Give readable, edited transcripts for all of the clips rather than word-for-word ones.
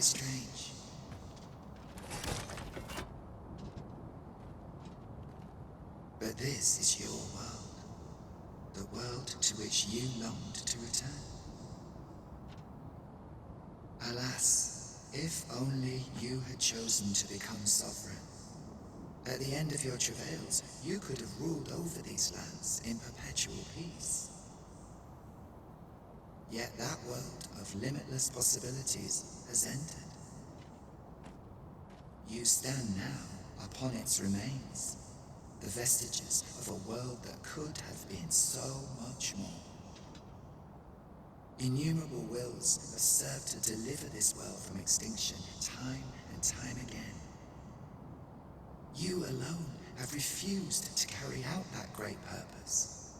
it strange? But this is your world. The world to which you longed to return. Alas, if only you had chosen to become sovereign. At the end of your travails, you could have ruled over these lands in perpetual peace. Yet that world of limitless possibilities has ended. You stand now upon its remains, the vestiges of a world that could have been so much more. Innumerable wills have served to deliver this world from extinction time and time again. You alone have refused to carry out that great purpose.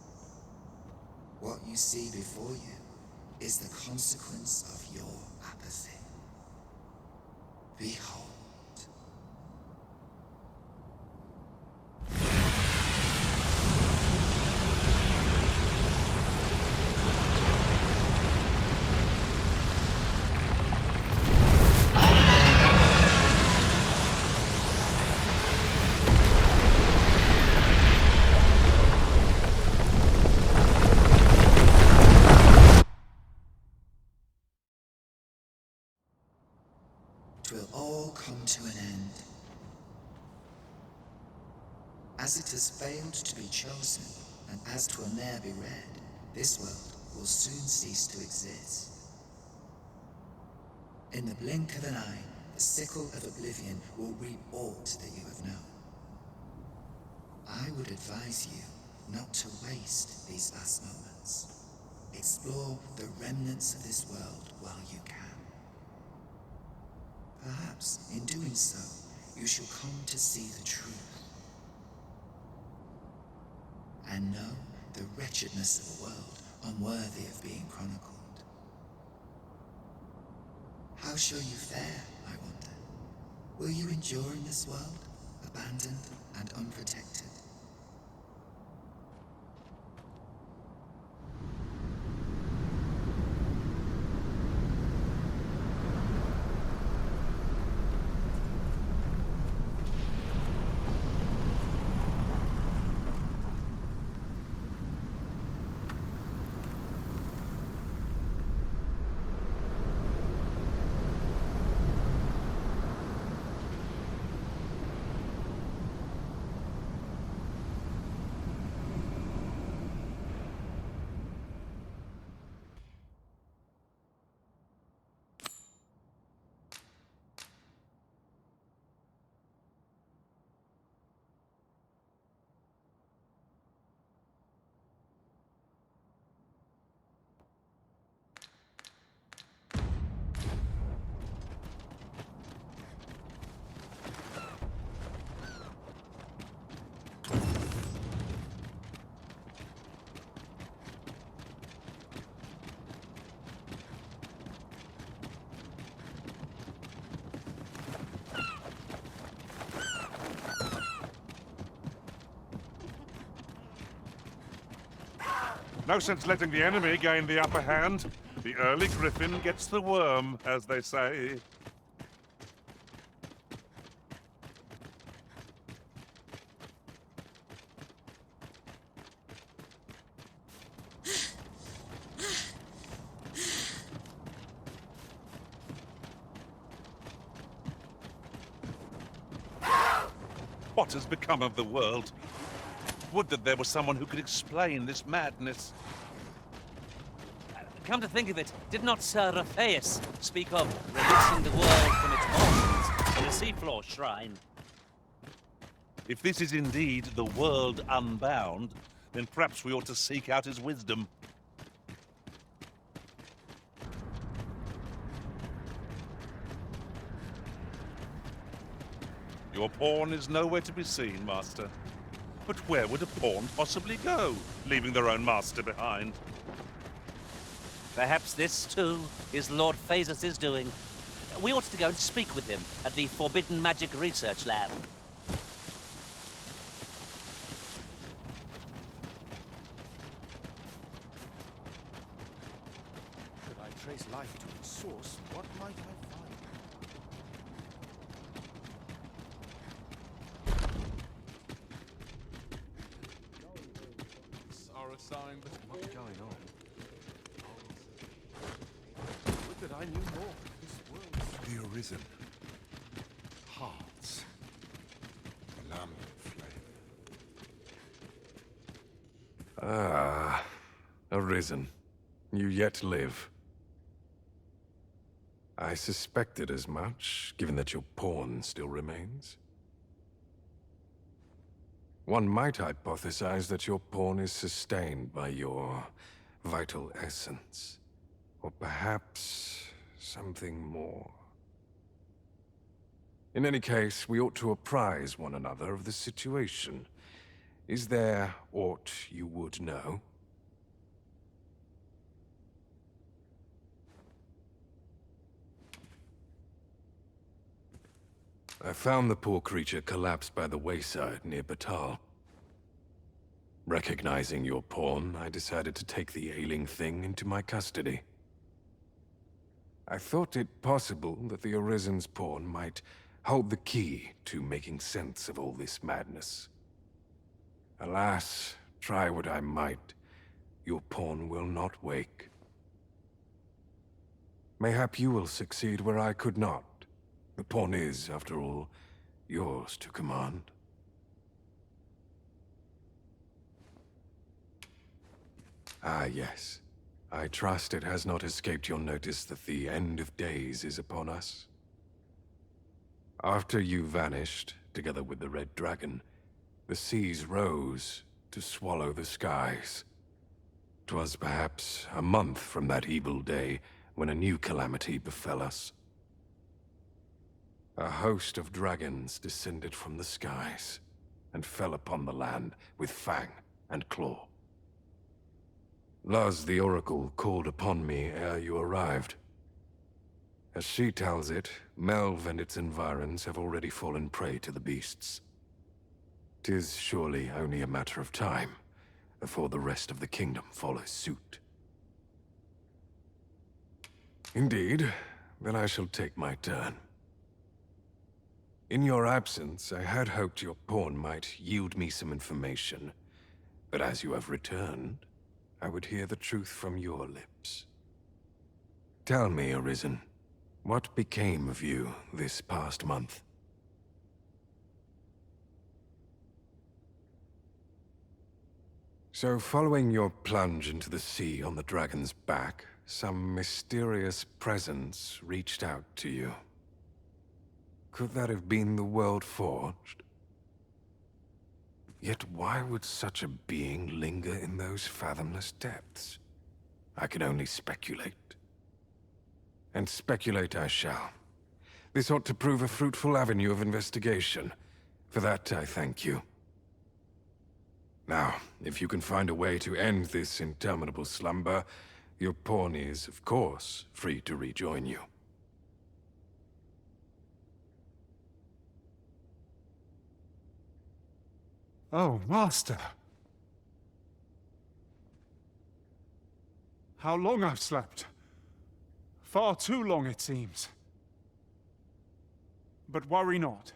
What you see before you is the consequence of your apathy. Behold. Will all come to an end. As it has failed to be chosen, and as 'twill ne'er be read, this world will soon cease to exist. In the blink of an eye, the sickle of oblivion will reap aught that you have known. I would advise you not to waste these last moments. Explore the remnants of this world while you can. Perhaps, in doing so, you shall come to see the truth. And know the wretchedness of a world unworthy of being chronicled. How shall you fare, I wonder? Will you endure in this world, abandoned and unprotected? No sense letting the enemy gain the upper hand. The early griffin gets the worm, as they say. What has become of the world? Would that there was someone who could explain this madness. Come to think of it, did not Sir Raphaeus speak of releasing the world from its bonds in a seafloor shrine? If this is indeed the world unbound, then perhaps we ought to seek out his wisdom. Your pawn is nowhere to be seen, Master. But where would a pawn possibly go, leaving their own master behind? Perhaps this, too, is Lord Phaesus' doing. We ought to go and speak with him at the Forbidden Magic Research Lab. Could I trace life to its source, what might I find? sign that what's going on. Would that I knew more of this world. The Arisen. Hearts. A lamp flame. Ah, Arisen. You yet live. I suspected as much, given that your pawn still remains. One might hypothesize that your pawn is sustained by your vital essence. Or perhaps something more. In any case, we ought to apprise one another of the situation. Is there aught you would know? I found the poor creature collapsed by the wayside near Batal. Recognizing your pawn, I decided to take the ailing thing into my custody. I thought it possible that the Arisen's pawn might hold the key to making sense of all this madness. Alas, try what I might, your pawn will not wake. Mayhap you will succeed where I could not. The pawn is, after all, yours to command. Ah, yes. I trust it has not escaped your notice that the end of days is upon us. After you vanished, together with the Red Dragon, the seas rose to swallow the skies. 'Twas perhaps a month from that evil day when a new calamity befell us. A host of dragons descended from the skies and fell upon the land with fang and claw. Luz the Oracle called upon me ere you arrived. As she tells it, Melve and its environs have already fallen prey to the beasts. 'Tis surely only a matter of time before the rest of the kingdom follows suit. Indeed, then I shall take my turn. In your absence, I had hoped your pawn might yield me some information, but as you have returned, I would hear the truth from your lips. Tell me, Arisen, what became of you this past month? So, following your plunge into the sea on the dragon's back, some mysterious presence reached out to you. Could that have been the World Forged? Yet why would such a being linger in those fathomless depths? I can only speculate. And speculate I shall. This ought to prove a fruitful avenue of investigation. For that, I thank you. Now, if you can find a way to end this interminable slumber, your pawn is, of course, free to rejoin you. Oh, Master. How long I've slept. Far too long, it seems. But worry not.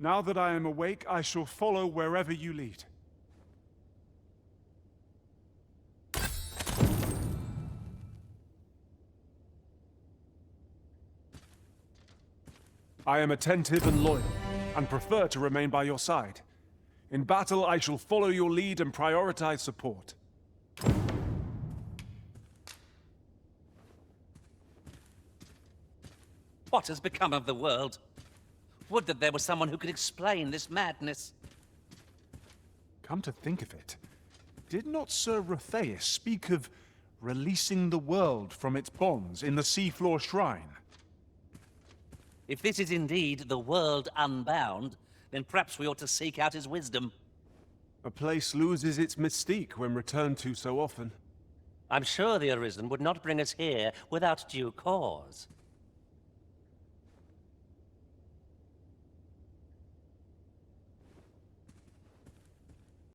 Now that I am awake, I shall follow wherever you lead. I am attentive and loyal, and prefer to remain by your side. In battle, I shall follow your lead and prioritize support. What has become of the world? Would that there was someone who could explain this madness. Come to think of it, did not Sir Rotheus speak of releasing the world from its bonds in the Seafloor Shrine? If this is indeed the world unbound, then perhaps we ought to seek out his wisdom. A place loses its mystique when returned to so often. I'm sure the Arisen would not bring us here without due cause.